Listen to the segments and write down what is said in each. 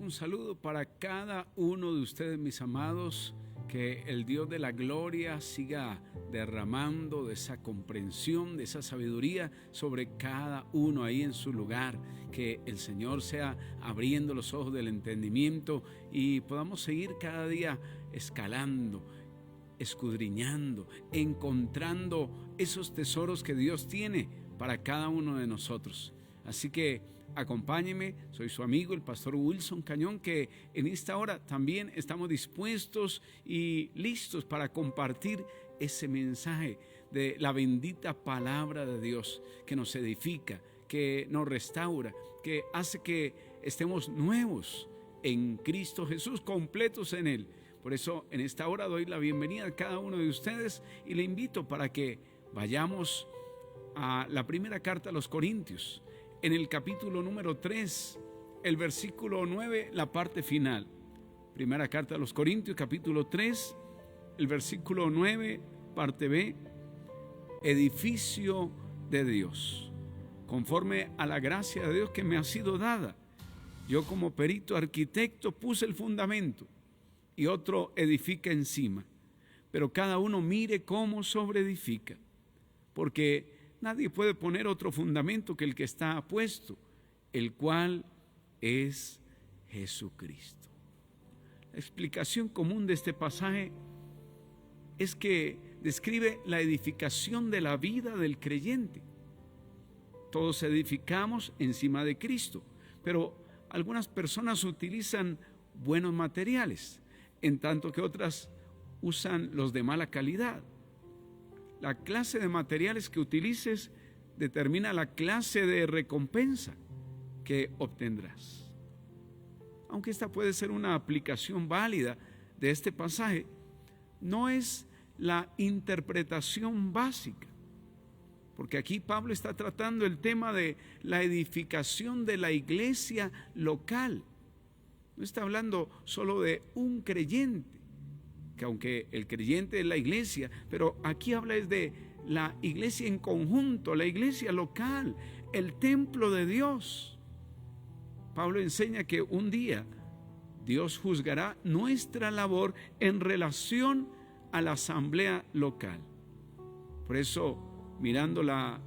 un saludo para cada uno de ustedes, mis amados. Que el Dios de la gloria siga derramando de esa comprensión, de esa sabiduría sobre cada uno ahí en su lugar. Que el Señor sea abriendo los ojos del entendimiento y podamos seguir cada día escalando, escudriñando, encontrando esos tesoros que Dios tiene para cada uno de nosotros. Así que acompáñeme, soy su amigo el pastor Wilson Cañón, que en esta hora también estamos dispuestos y listos para compartir ese mensaje de la bendita palabra de Dios que nos edifica, que nos restaura, que hace que estemos nuevos en Cristo Jesús, completos en Él. Por eso en esta hora doy la bienvenida a cada uno de ustedes y le invito para que vayamos a la primera carta a los Corintios. En el capítulo número 3, el versículo 9, la parte final. Primera carta a los Corintios, capítulo 3, el versículo 9, parte B. Edificio de Dios, conforme a la gracia de Dios que me ha sido dada. Yo como perito arquitecto puse el fundamento y otro edifica encima. Pero cada uno mire cómo sobreedifica, porque nadie puede poner otro fundamento que el que está puesto, el cual es Jesucristo. La explicación común de este pasaje es que describe la edificación de la vida del creyente. Todos edificamos encima de Cristo, pero algunas personas utilizan buenos materiales, en tanto que otras usan los de mala calidad. La clase de materiales que utilices determina la clase de recompensa que obtendrás. Aunque esta puede ser una aplicación válida de este pasaje, no es la interpretación básica, porque aquí Pablo está tratando el tema de la edificación de la iglesia local. No está hablando solo de un creyente, que aunque el creyente es la iglesia, pero aquí habla es de la iglesia en conjunto, la iglesia local, el templo de Dios. Pablo enseña que un día Dios juzgará nuestra labor en relación a la asamblea local. Por eso, mirando la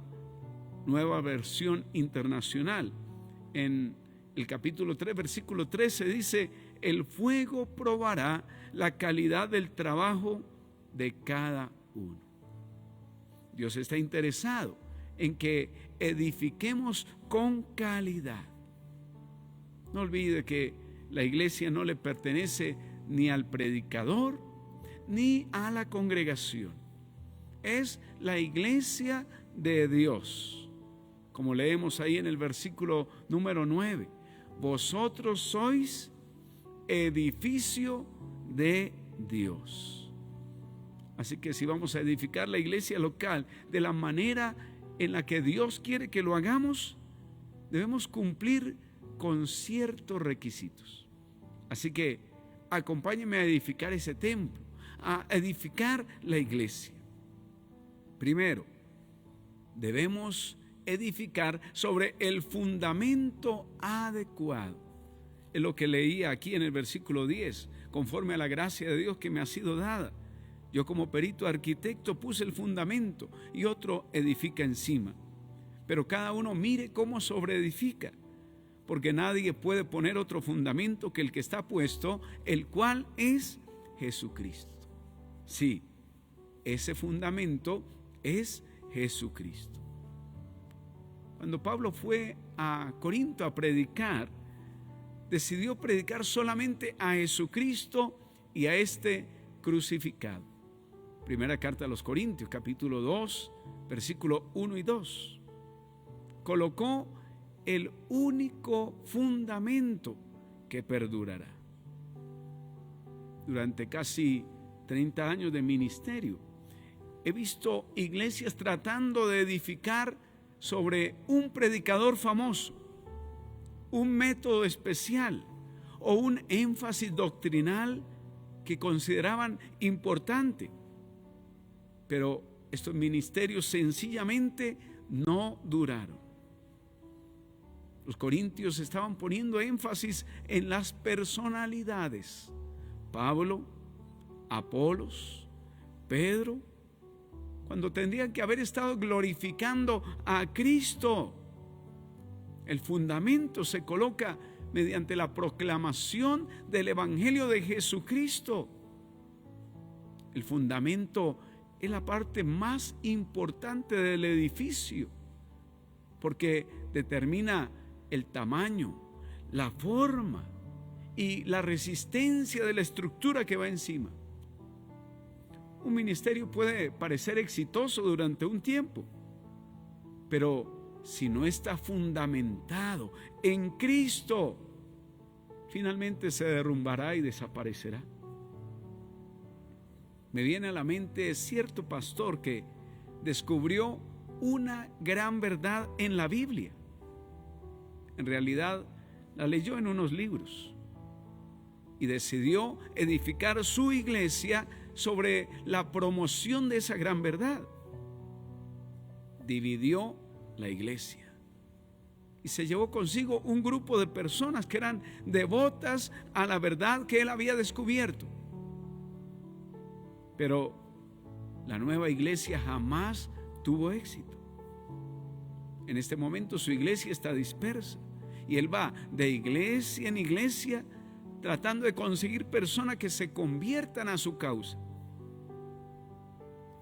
nueva versión internacional, en el capítulo 3, versículo 13 dice: el fuego probará la calidad del trabajo de cada uno. Dios está interesado en que edifiquemos con calidad. No olvide que la iglesia no le pertenece ni al predicador ni a la congregación. Es la iglesia de Dios. Como leemos ahí en el versículo número 9, vosotros sois edificio de Dios. Así que si vamos a edificar la iglesia local de la manera en la que Dios quiere que lo hagamos, debemos cumplir con ciertos requisitos. Así que acompáñenme a edificar ese templo, a edificar la iglesia. Primero, debemos edificar sobre el fundamento adecuado. Es lo que leía aquí en el versículo 10, conforme a la gracia de Dios que me ha sido dada. Yo como perito arquitecto puse el fundamento y otro edifica encima. Pero cada uno mire cómo sobreedifica, porque nadie puede poner otro fundamento que el que está puesto, el cual es Jesucristo. Sí, ese fundamento es Jesucristo. Cuando Pablo fue a Corinto a predicar, decidió predicar solamente a Jesucristo y a este crucificado. Primera carta a los Corintios, capítulo 2, versículo 1 y 2. Colocó el único fundamento que perdurará. Durante casi 30 años de ministerio, he visto iglesias tratando de edificar sobre un predicador famoso, un método especial o un énfasis doctrinal que consideraban importante. Pero estos ministerios sencillamente no duraron. Los corintios estaban poniendo énfasis en las personalidades. Pablo, Apolos, Pedro, cuando tendrían que haber estado glorificando a Cristo. El fundamento se coloca mediante la proclamación del Evangelio de Jesucristo. El fundamento es la parte más importante del edificio, porque determina el tamaño, la forma y la resistencia de la estructura que va encima. Un ministerio puede parecer exitoso durante un tiempo, pero si no está fundamentado en Cristo, finalmente se derrumbará y desaparecerá. Me viene a la mente cierto pastor que descubrió una gran verdad en la Biblia. En realidad, la leyó en unos libros y decidió edificar su iglesia sobre la promoción de esa gran verdad. Dividió la iglesia y se llevó consigo un grupo de personas que eran devotas a la verdad que él había descubierto. Pero la nueva iglesia jamás tuvo éxito. En este momento su iglesia está dispersa y él va de iglesia en iglesia tratando de conseguir personas que se conviertan a su causa.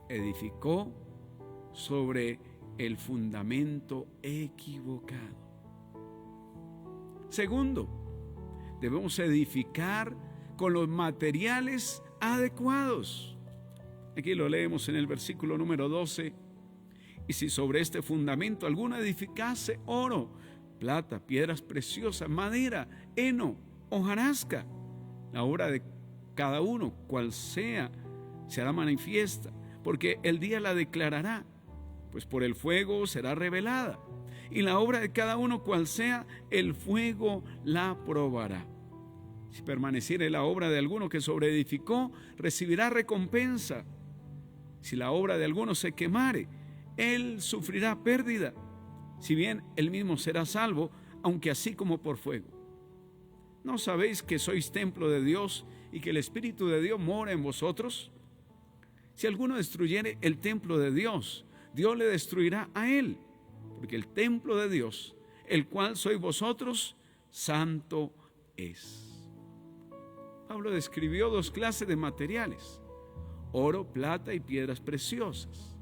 Edificó sobre el fundamento equivocado. Segundo, debemos edificar con los materiales adecuados. Aquí lo leemos en el versículo número 12. Y si sobre este fundamento alguno edificase oro, plata, piedras preciosas, madera, heno, hojarasca, la obra de cada uno, cual sea, se hará manifiesta, porque el día la declarará, pues por el fuego será revelada. Y la obra de cada uno, cual sea, el fuego la probará. Si permaneciere la obra de alguno que sobreedificó, recibirá recompensa. Si la obra de alguno se quemare, él sufrirá pérdida, si bien él mismo será salvo, aunque así como por fuego. ¿No sabéis que sois templo de Dios y que el Espíritu de Dios mora en vosotros? Si alguno destruyere el templo de Dios, Dios le destruirá a él, porque el templo de Dios, el cual sois vosotros, santo es. Pablo describió dos clases de materiales: oro, plata y piedras preciosas.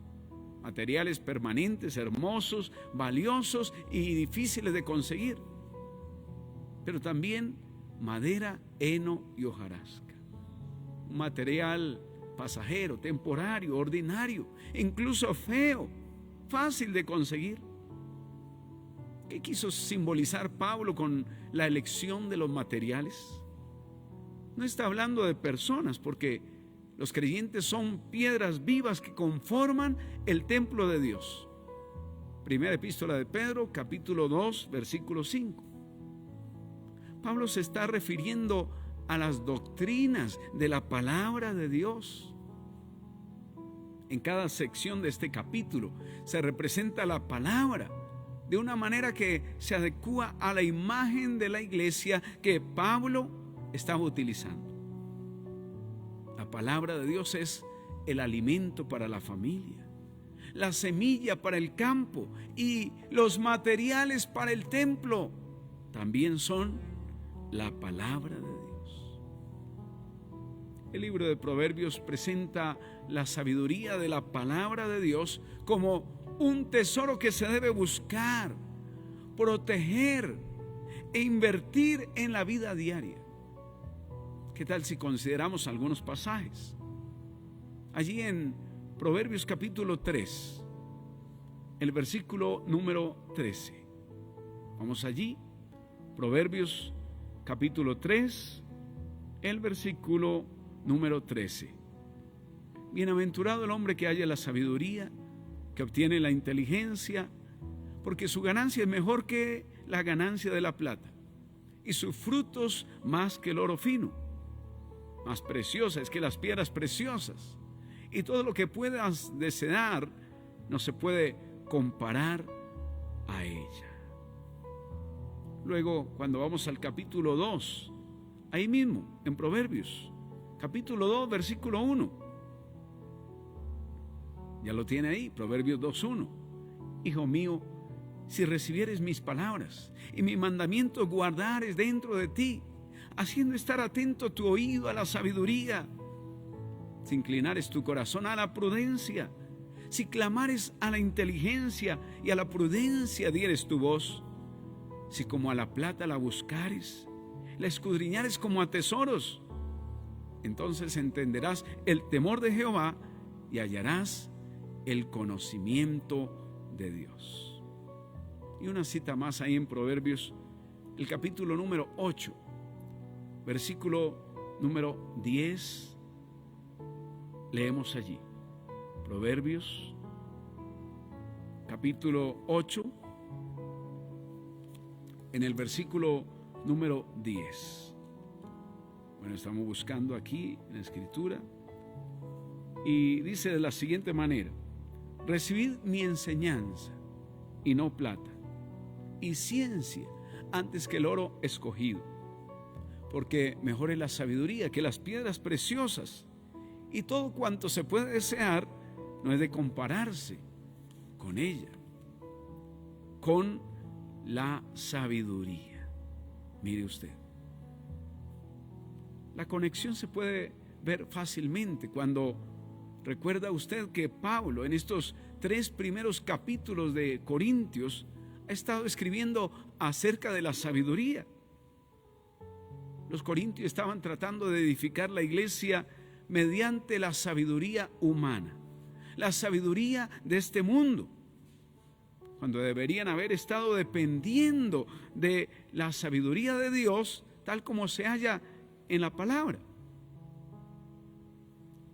Materiales permanentes, hermosos, valiosos y difíciles de conseguir. Pero también madera, heno y hojarasca. Un material pasajero, temporario, ordinario, incluso feo, fácil de conseguir. ¿Qué quiso simbolizar Pablo con la elección de los materiales? No está hablando de personas, porque los creyentes son piedras vivas que conforman el templo de Dios. Primera epístola de Pedro, capítulo 2, versículo 5. Pablo se está refiriendo a las doctrinas de la palabra de Dios. En cada sección de este capítulo se representa la palabra de una manera que se adecúa a la imagen de la iglesia que Pablo estaba utilizando. La palabra de Dios es el alimento para la familia, la semilla para el campo y los materiales para el templo también son la palabra de Dios. El libro de Proverbios presenta la sabiduría de la palabra de Dios como un tesoro que se debe buscar, proteger e invertir en la vida diaria. ¿Qué tal si consideramos algunos pasajes? Allí en Proverbios capítulo 3, el versículo número 13. Vamos allí, Proverbios capítulo 3, el versículo número 13. Bienaventurado el hombre que halla la sabiduría, que obtiene la inteligencia, porque su ganancia es mejor que la ganancia de la plata, y sus frutos más que el oro fino. Más preciosa es que las piedras preciosas, y todo lo que puedas desear no se puede comparar a ella. Luego, cuando vamos al capítulo 2, ahí mismo, en Proverbios, capítulo 2, versículo 1. Ya lo tiene ahí, Proverbios 2:1. Hijo mío, si recibieres mis palabras y mi mandamiento guardares dentro de ti, haciendo estar atento tu oído a la sabiduría, si inclinares tu corazón a la prudencia, si clamares a la inteligencia y a la prudencia dieres tu voz, si como a la plata la buscares, la escudriñares como a tesoros, entonces entenderás el temor de Jehová y hallarás el conocimiento de Dios. Y una cita más ahí en Proverbios, el capítulo número 8, versículo número 10, leemos allí. Proverbios, capítulo 8, en el versículo número 10. Bueno, estamos buscando aquí en la Escritura. Y dice de la siguiente manera: recibid mi enseñanza y no plata, y ciencia antes que el oro escogido, porque mejor es la sabiduría que las piedras preciosas, y todo cuanto se puede desear no es de compararse con ella, con la sabiduría. Mire usted, la conexión se puede ver fácilmente cuando recuerda usted que Pablo en estos 3 primeros capítulos de Corintios ha estado escribiendo acerca de la sabiduría. Los corintios estaban tratando de edificar la iglesia mediante la sabiduría humana, la sabiduría de este mundo, cuando deberían haber estado dependiendo de la sabiduría de Dios, tal como se halla en la palabra.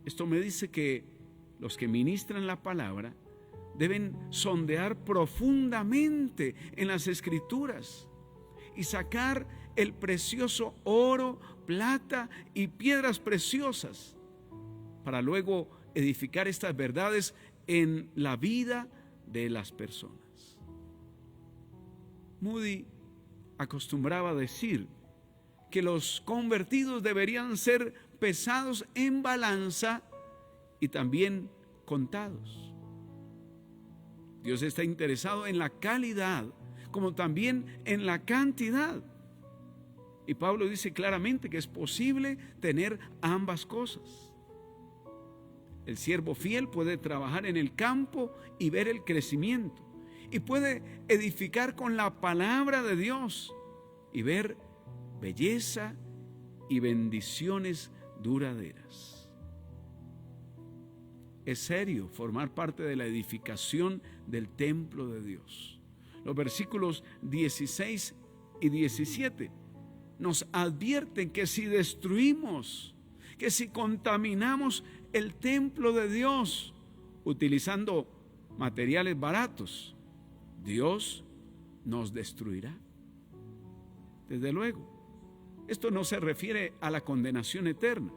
Esto me dice que los que ministran la palabra deben sondear profundamente en las Escrituras y sacar el precioso oro, plata y piedras preciosas para luego edificar estas verdades en la vida de las personas. Moody acostumbraba a decir que los convertidos deberían ser pesados en balanza y también contados. Dios está interesado en la calidad como también en la cantidad. Y Pablo dice claramente que es posible tener ambas cosas. El siervo fiel puede trabajar en el campo y ver el crecimiento, y puede edificar con la palabra de Dios y ver belleza y bendiciones duraderas. Es serio formar parte de la edificación del templo de Dios. Los versículos 16 y 17 nos advierten que si destruimos, que si contaminamos el templo de Dios utilizando materiales baratos, Dios nos destruirá. Desde luego, esto no se refiere a la condenación eterna,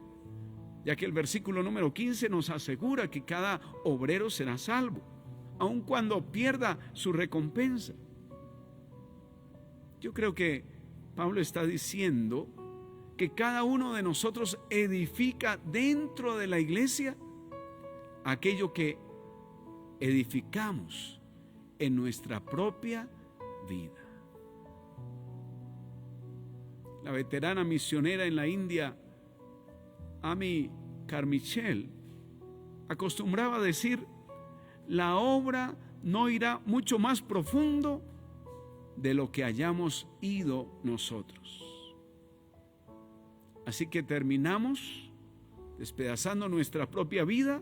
ya que el versículo número 15 nos asegura que cada obrero será salvo, aun cuando pierda su recompensa. Yo creo que Pablo está diciendo que cada uno de nosotros edifica dentro de la iglesia aquello que edificamos en nuestra propia vida. La veterana misionera en la India, Amy Carmichael, acostumbraba a decir: la obra no irá mucho más profundo de lo que hayamos ido nosotros. Así que terminamos despedazando nuestra propia vida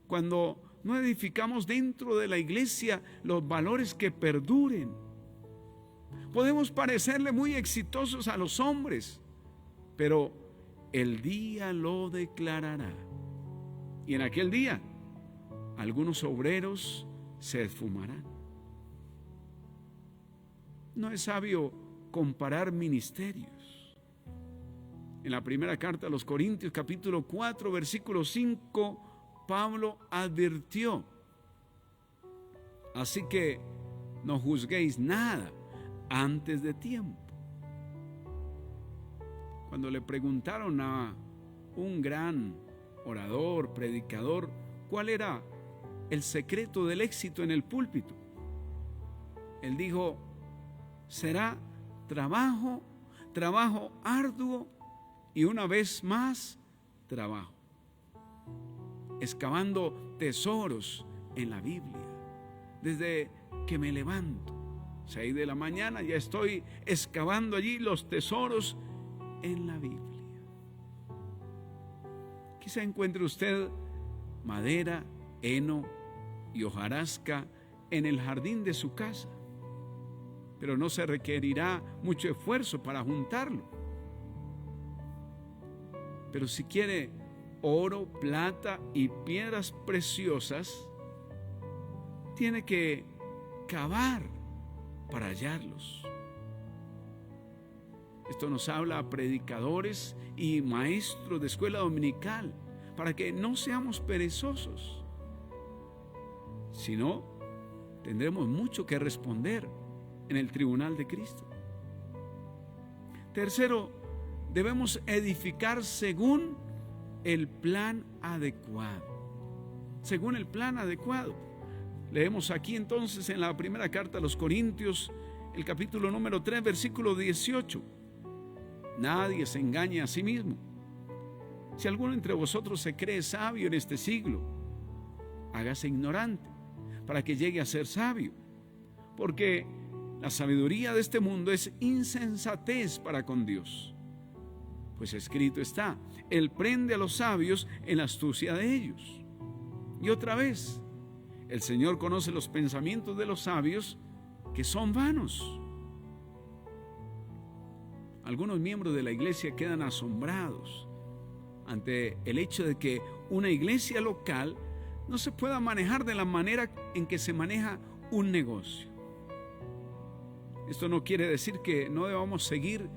cuando no edificamos dentro de la iglesia los valores que perduren. Podemos parecerle muy exitosos a los hombres, pero el día lo declarará. Y en aquel día, algunos obreros se esfumarán. No es sabio comparar ministerios. En la primera carta a los Corintios, capítulo 4, versículo 5, Pablo advirtió: así que no juzguéis nada antes de tiempo. Cuando le preguntaron a un gran orador, predicador, ¿cuál era el secreto del éxito en el púlpito? Él dijo: será trabajo, trabajo arduo y una vez más trabajo. Excavando tesoros en la Biblia. Desde que me levanto, 6 de la mañana, ya estoy excavando allí los tesoros en la Biblia. Quizá encuentre usted madera, heno y hojarasca en el jardín de su casa, pero no se requerirá mucho esfuerzo para juntarlo. Pero si quiere oro, plata y piedras preciosas, tiene que cavar para hallarlos. Esto nos habla a predicadores y maestros de escuela dominical, para que no seamos perezosos. Si no, tendremos mucho que responder en el tribunal de Cristo. Tercero, debemos edificar según el plan adecuado. Según el plan adecuado. Leemos aquí entonces en la primera carta a los Corintios, el capítulo número 3, versículo 18. Nadie se engaña a sí mismo. Si alguno entre vosotros se cree sabio en este siglo, hágase ignorante, para que llegue a ser sabio. Porque la sabiduría de este mundo es insensatez para con Dios. Pues escrito está: Él prende a los sabios en la astucia de ellos. Y otra vez, el Señor conoce los pensamientos de los sabios, que son vanos. Algunos miembros de la iglesia quedan asombrados ante el hecho de que una iglesia local no se pueda manejar de la manera en que se maneja un negocio. Esto no quiere decir que no debamos seguir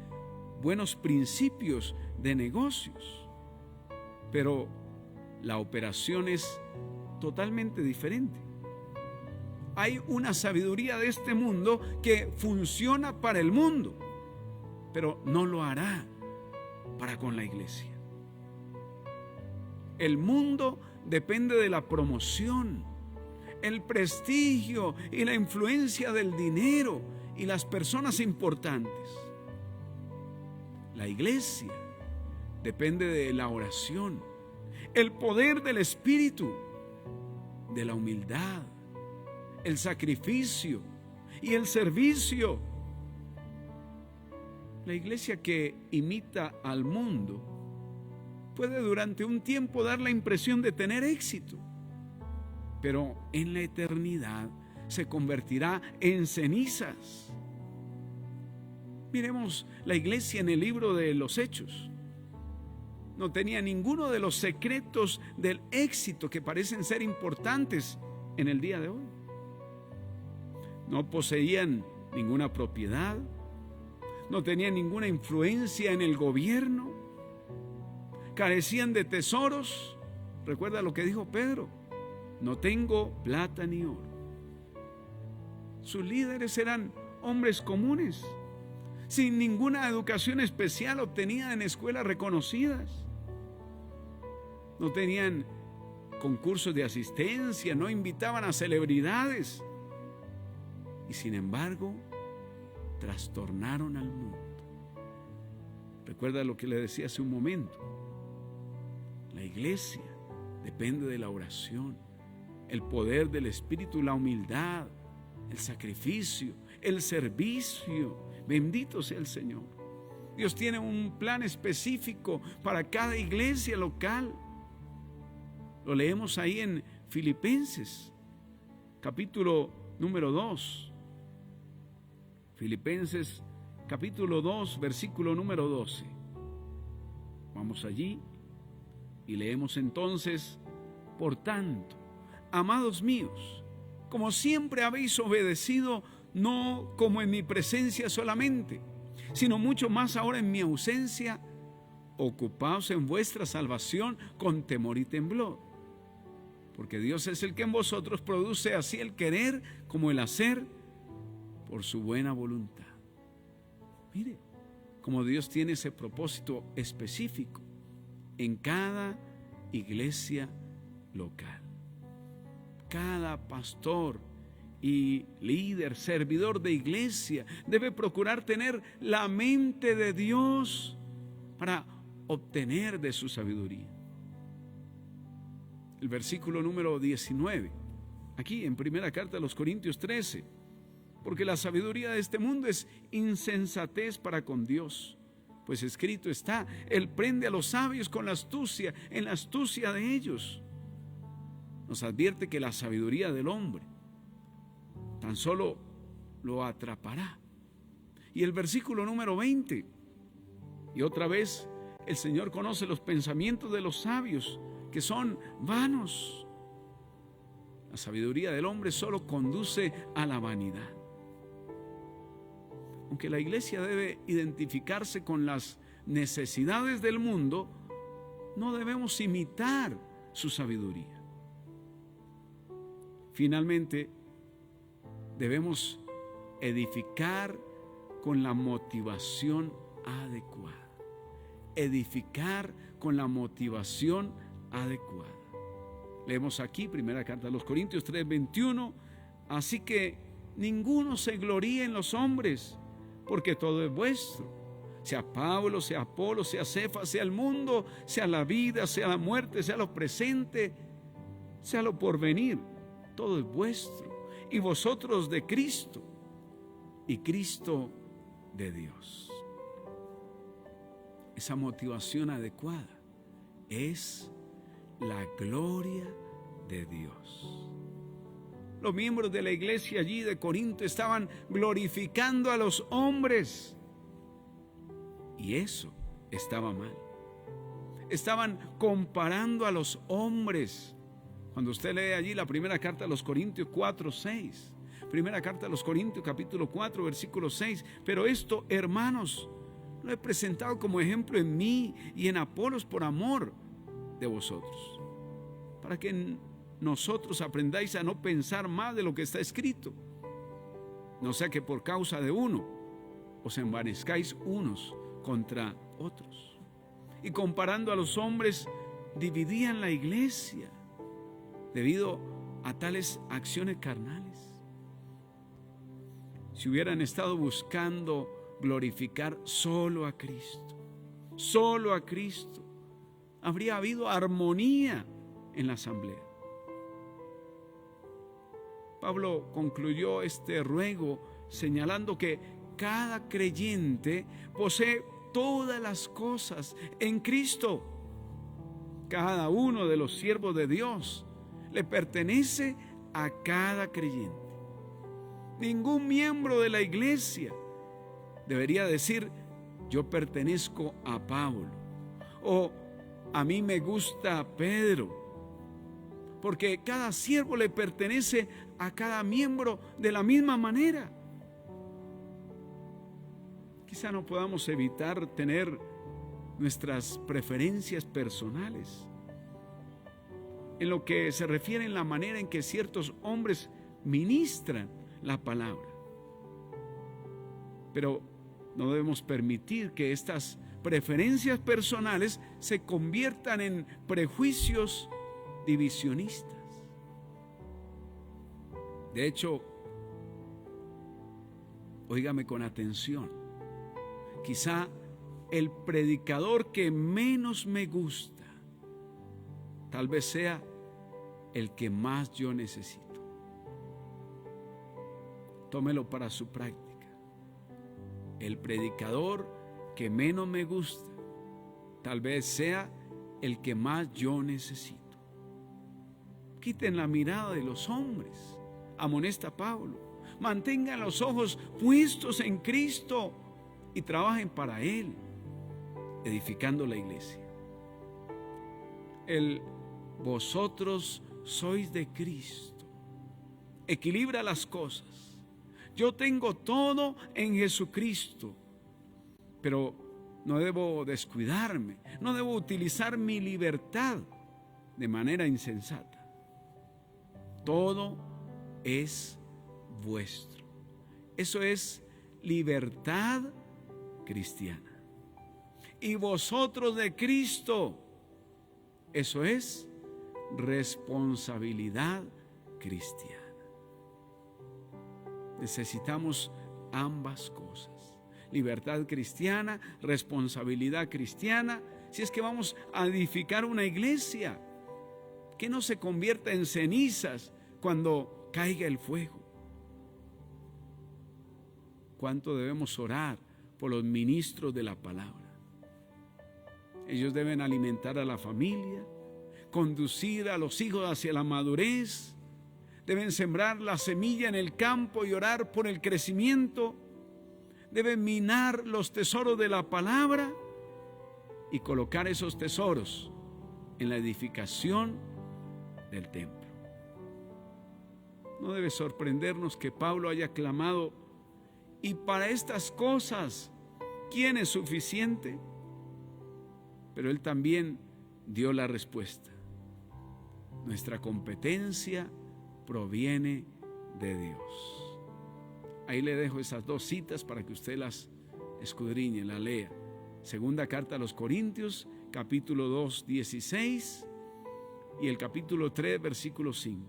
buenos principios de negocios, pero la operación es totalmente diferente. Hay una sabiduría de este mundo que funciona para el mundo, pero no lo hará para con la iglesia. El mundo depende de la promoción, el prestigio y la influencia del dinero y las personas importantes. La iglesia depende de la oración, el poder del Espíritu, de la humildad, el sacrificio y el servicio. La iglesia que imita al mundo puede durante un tiempo dar la impresión de tener éxito, pero en la eternidad se convertirá en cenizas. Miremos la iglesia en el libro de los Hechos. No tenía ninguno de los secretos del éxito que parecen ser importantes en el día de hoy. No poseían ninguna propiedad, no tenían ninguna influencia en el gobierno, carecían de tesoros. Recuerda lo que dijo Pedro: no tengo plata ni oro. Sus líderes eran hombres comunes, sin ninguna educación especial obtenida en escuelas reconocidas. No tenían concursos de asistencia, no invitaban a celebridades. Y sin embargo, trastornaron al mundo. Recuerda lo que le decía hace un momento. La iglesia depende de la oración, el poder del Espíritu, la humildad, el sacrificio, el servicio. Bendito sea el Señor. Dios tiene un plan específico para cada iglesia local. Lo leemos ahí en Filipenses, capítulo número 2. Filipenses, capítulo 2, versículo número 12. Vamos allí y leemos entonces: por tanto, amados míos, como siempre habéis obedecido, no como en mi presencia solamente, sino mucho más ahora en mi ausencia, ocupaos en vuestra salvación con temor y temblor. Porque Dios es el que en vosotros produce así el querer como el hacer por su buena voluntad. Mire, como Dios tiene ese propósito específico en cada iglesia local. Cada pastor y líder, servidor de iglesia, debe procurar tener la mente de Dios para obtener de su sabiduría. El versículo número 19, aquí en primera carta a los Corintios 13, porque la sabiduría de este mundo es insensatez para con Dios, pues escrito está, Él prende a los sabios con la astucia, en la astucia de ellos. Nos advierte que la sabiduría del hombre tan solo lo atrapará. Y el versículo número 20, y otra vez, el Señor conoce los pensamientos de los sabios, que son vanos. La sabiduría del hombre solo conduce a la vanidad. Aunque la iglesia debe identificarse con las necesidades del mundo, no debemos imitar su sabiduría. Finalmente, debemos edificar con la motivación adecuada. Edificar con la motivación adecuada. Leemos aquí, primera carta a los Corintios 3:21, así que ninguno se gloríe en los hombres, porque todo es vuestro, sea Pablo, sea Apolo, sea Cefas, sea el mundo, sea la vida, sea la muerte, sea lo presente, sea lo porvenir, todo es vuestro, y vosotros de Cristo, y Cristo de Dios. Esa motivación adecuada es la gloria de Dios. Los miembros de la iglesia allí de Corinto estaban glorificando a los hombres, y eso estaba mal. Estaban comparando a los hombres. Cuando usted lee allí la primera carta a los Corintios 4:6, primera carta a los Corintios capítulo 4 versículo 6, pero esto, hermanos, lo he presentado como ejemplo en mí y en Apolos por amor de vosotros, para que nosotros aprendáis a no pensar más de lo que está escrito, no sea que por causa de uno os envanezcáis unos contra otros. Y comparando a los hombres, dividían la iglesia debido a tales acciones carnales. Si hubieran estado buscando glorificar solo a Cristo, habría habido armonía en la asamblea. Pablo concluyó este ruego señalando que cada creyente posee todas las cosas en Cristo. Cada uno de los siervos de Dios le pertenece a cada creyente. Ningún miembro de la iglesia debería decir: yo pertenezco a Pablo, o a mí me gusta Pedro, porque cada siervo le pertenece a cada miembro de la misma manera. Quizá no podamos evitar tener nuestras preferencias personales en lo que se refiere a la manera en que ciertos hombres ministran la palabra, pero no debemos permitir que estas preferencias personales se conviertan en prejuicios divisionistas. De hecho, óigame con atención, quizá el predicador que menos me gusta, tal vez sea el que más yo necesito. Tómelo para su práctica. El predicador que menos me gusta, tal vez sea el que más yo necesito. Quiten la mirada de los hombres, amonesta Pablo. Mantengan los ojos puestos en Cristo y trabajen para Él, edificando la iglesia. Vosotros sois de Cristo equilibra las cosas. Yo tengo todo en Jesucristo, pero no debo descuidarme, no debo utilizar mi libertad de manera insensata. Todo es vuestro. Eso es libertad cristiana. Y vosotros de Cristo. Eso es responsabilidad cristiana. Necesitamos ambas cosas. Libertad cristiana, responsabilidad cristiana. Si es que vamos a edificar una iglesia, que no se convierta en cenizas cuando caiga el fuego. ¿Cuánto debemos orar por los ministros de la palabra? Ellos deben alimentar a la familia, conducir a los hijos hacia la madurez, deben sembrar la semilla en el campo y orar por el crecimiento, deben minar los tesoros de la palabra y colocar esos tesoros en la edificación del templo. No debe sorprendernos que Pablo haya clamado: y para estas cosas, ¿quién es suficiente? Pero él también dio la respuesta. Nuestra competencia proviene de Dios. Ahí le dejo esas dos citas para que usted las escudriñe, las lea. Segunda carta a los Corintios, capítulo 2, 16 y el capítulo 3, versículo 5.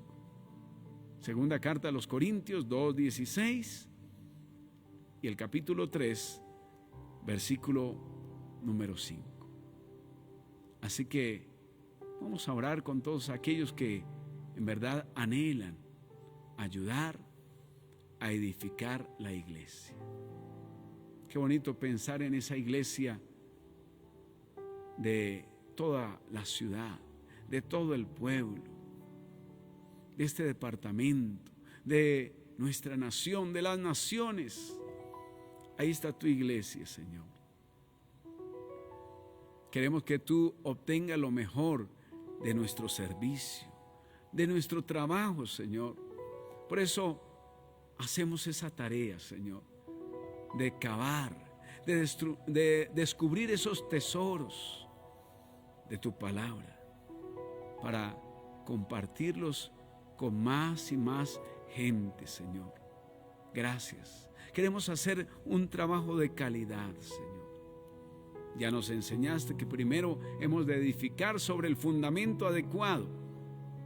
Segunda carta a los Corintios 2, 16 y el capítulo 3, versículo número 5. Así que vamos a orar con todos aquellos que en verdad anhelan ayudar a edificar la iglesia. Qué bonito pensar en esa iglesia de toda la ciudad, de todo el pueblo, de este departamento, de nuestra nación, de las naciones. Ahí está tu iglesia, Señor. Queremos que tú obtengas lo mejor de nuestro servicio, de nuestro trabajo, Señor. Por eso hacemos esa tarea, Señor, de cavar, de descubrir esos tesoros de tu palabra para compartirlos con más y más gente, Señor. Gracias. Queremos hacer un trabajo de calidad, Señor. Ya nos enseñaste que primero hemos de edificar sobre el fundamento adecuado,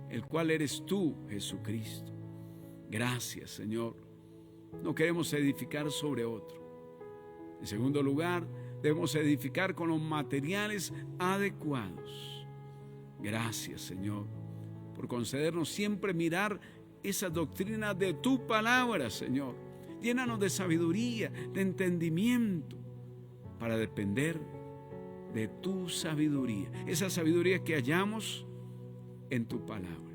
el cual eres tú, Jesucristo. Gracias, Señor. No queremos edificar sobre otro. En segundo lugar, debemos edificar con los materiales adecuados. Gracias, Señor, por concedernos siempre mirar esa doctrina de tu palabra, Señor. Llénanos de sabiduría, de entendimiento, para depender de tu sabiduría, esa sabiduría que hallamos en tu palabra.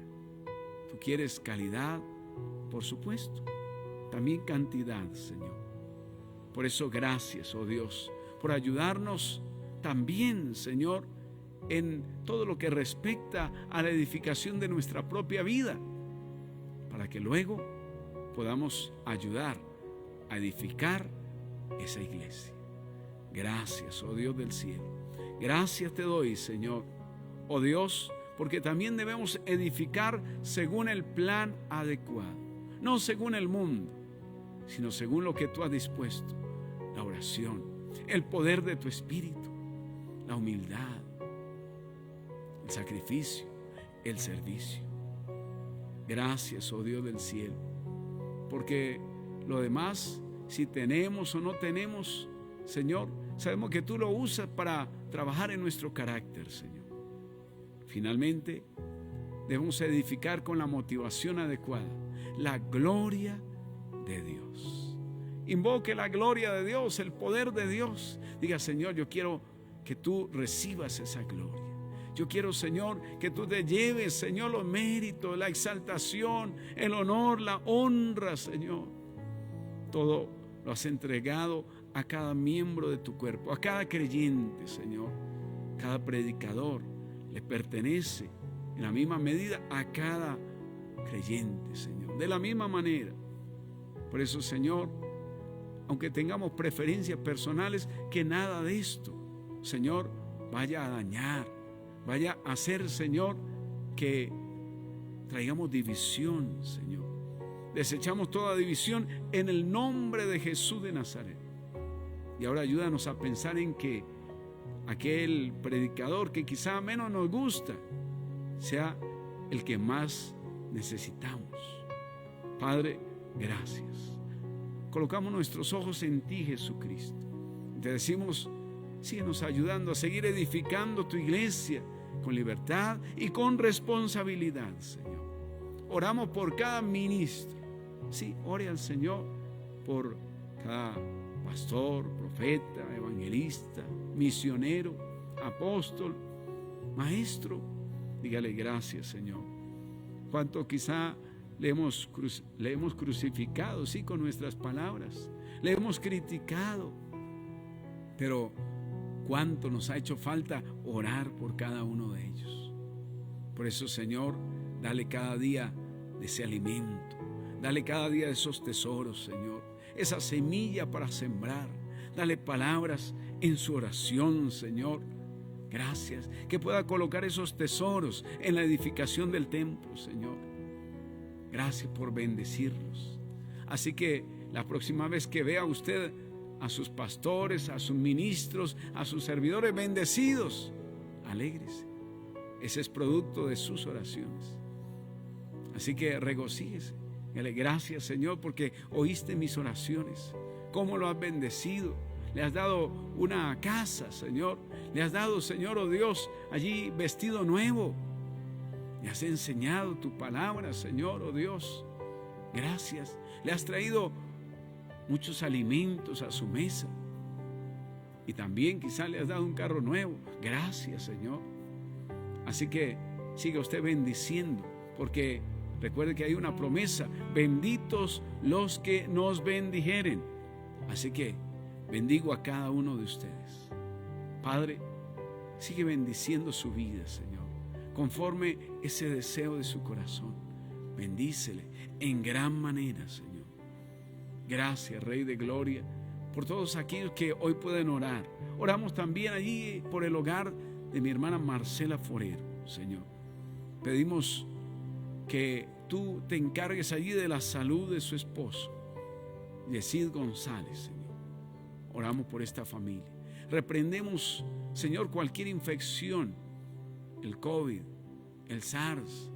Tú quieres calidad, por supuesto, también cantidad, Señor. Por eso gracias, oh Dios, por ayudarnos también, Señor, en todo lo que respecta a la edificación de nuestra propia vida, para que luego podamos ayudar a edificar esa iglesia. Gracias, oh Dios del cielo. Gracias te doy, Señor, oh Dios, porque también debemos edificar según el plan adecuado, no según el mundo, sino según lo que tú has dispuesto: la oración, el poder de tu Espíritu, la humildad, el sacrificio, el servicio. Gracias, oh Dios del cielo, porque lo demás, si tenemos o no tenemos, Señor, sabemos que tú lo usas para trabajar en nuestro carácter, Señor. Finalmente, debemos edificar con la motivación adecuada, la gloria de Dios. Invoque la gloria de Dios, el poder de Dios. Diga: Señor, yo quiero que tú recibas esa gloria. Yo quiero, Señor, que tú te lleves, Señor, los méritos, la exaltación, el honor, la honra, Señor. Todo lo has entregado a cada miembro de tu cuerpo, a cada creyente, Señor. Cada predicador le pertenece en la misma medida a cada creyente, Señor. De la misma manera. Por eso, Señor, aunque tengamos preferencias personales, que nada de esto, Señor, vaya a dañar, vaya a hacer, Señor, que traigamos división, Señor. Desechamos toda división en el nombre de Jesús de Nazaret. Y ahora ayúdanos a pensar en que aquel predicador que quizá menos nos gusta sea el que más necesitamos. Padre, gracias. Colocamos nuestros ojos en ti, Jesucristo. Te decimos, síguenos ayudando a seguir edificando tu iglesia con libertad y con responsabilidad, Señor. Oramos por cada ministro. Sí, ore al Señor por cada pastor, profeta, evangelista, misionero, apóstol, maestro. Dígale gracias, Señor. Cuánto quizá le hemos crucificado, sí, con nuestras palabras. Le hemos criticado. Pero cuánto nos ha hecho falta orar por cada uno de ellos. Por eso, Señor, dale cada día de ese alimento. Dale cada día de esos tesoros, Señor. Esa semilla para sembrar. Dale palabras en su oración, Señor. Gracias. Que pueda colocar esos tesoros en la edificación del templo, Señor. Gracias por bendecirlos. Así que la próxima vez que vea usted a sus pastores, a sus ministros, a sus servidores bendecidos, alégrese. Ese es producto de sus oraciones. Así que regocíjese. Dale gracias, Señor, porque oíste mis oraciones. Cómo lo has bendecido. Le has dado una casa, Señor. Le has dado, Señor, oh Dios, allí vestido nuevo. Le has enseñado tu palabra, Señor, oh Dios. Gracias. Le has traído muchos alimentos a su mesa. Y también quizá le has dado un carro nuevo. Gracias, Señor. Así que siga usted bendiciendo, porque recuerde que hay una promesa: benditos los que nos bendijeren. Así que bendigo a cada uno de ustedes. Padre, sigue bendiciendo su vida, Señor, conforme ese deseo de su corazón. Bendícele en gran manera, Señor. Gracias, Rey de Gloria, por todos aquellos que hoy pueden orar. Oramos también allí por el hogar de mi hermana Marcela Forero, Señor. Pedimos que tú te encargues allí de la salud de su esposo, Yesid González, Señor. Oramos por esta familia. Reprendemos, Señor, cualquier infección, el COVID, el SARS,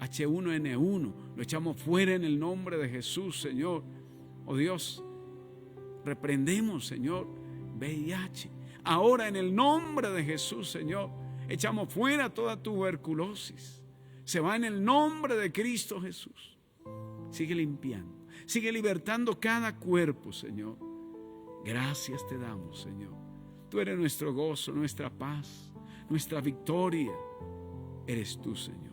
H1N1, lo echamos fuera en el nombre de Jesús, Señor. Oh Dios, reprendemos, Señor, VIH. Ahora en el nombre de Jesús, Señor, echamos fuera toda tuberculosis. Se va en el nombre de Cristo Jesús. Sigue limpiando, sigue libertando cada cuerpo, Señor. Gracias te damos, Señor. Tú eres nuestro gozo, nuestra paz, nuestra victoria. Eres tú, Señor.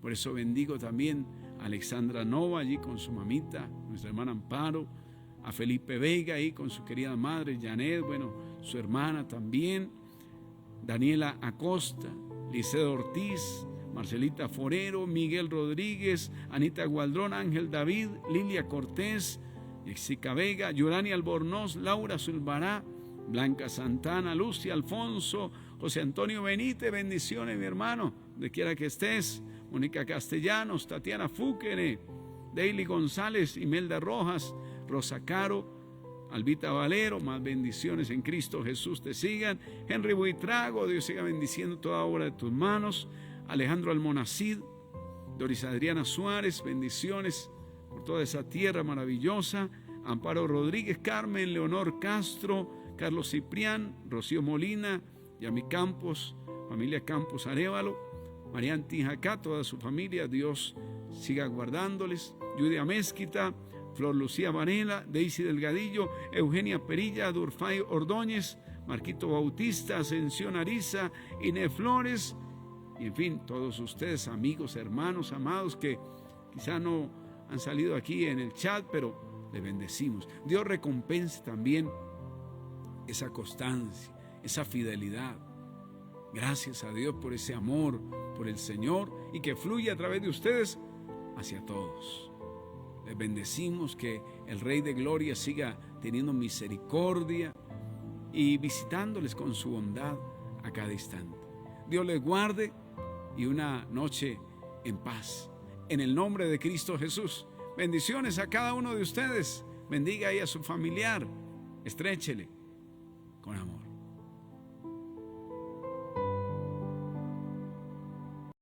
Por eso bendigo también a Alexandra Nova allí con su mamita, nuestra hermana Amparo, a Felipe Vega ahí con su querida madre Janet, bueno, su hermana también, Daniela Acosta, Liceo Ortiz, Marcelita Forero, Miguel Rodríguez, Anita Gualdrón, Ángel David, Lilia Cortés, Yexica Vega, Yurani Albornoz, Laura Zulbará, Blanca Santana, Lucia Alfonso, José Antonio Benítez. Bendiciones, mi hermano, donde quiera que estés. Mónica Castellanos, Tatiana Fúquere, Daily González, Imelda Rojas, Rosa Caro, Albita Valero. Más bendiciones en Cristo Jesús te sigan. Henry Buitrago, Dios siga bendiciendo toda obra de tus manos. Alejandro Almonacid, Doris Adriana Suárez, bendiciones por toda esa tierra maravillosa. Amparo Rodríguez, Carmen Leonor Castro, Carlos Ciprián, Rocío Molina, Yami Campos, familia Campos Arévalo, Marian Tijacá, toda su familia, Dios siga guardándoles. Yudia Mezquita, Flor Lucía Varela, Daisy Delgadillo, Eugenia Perilla, Durfay Ordóñez, Marquito Bautista, Ascensión Ariza, Inés Flores, y en fin, todos ustedes, amigos, hermanos, amados, que quizá no han salido aquí en el chat, pero les bendecimos. Dios recompense también esa constancia, esa fidelidad. Gracias a Dios por ese amor por el Señor y que fluye a través de ustedes hacia todos. Les bendecimos, que el Rey de Gloria siga teniendo misericordia y visitándoles con su bondad a cada instante. Dios les guarde y una noche en paz. En el nombre de Cristo Jesús. Bendiciones a cada uno de ustedes. Bendiga ahí a su familiar. Estréchele con amor.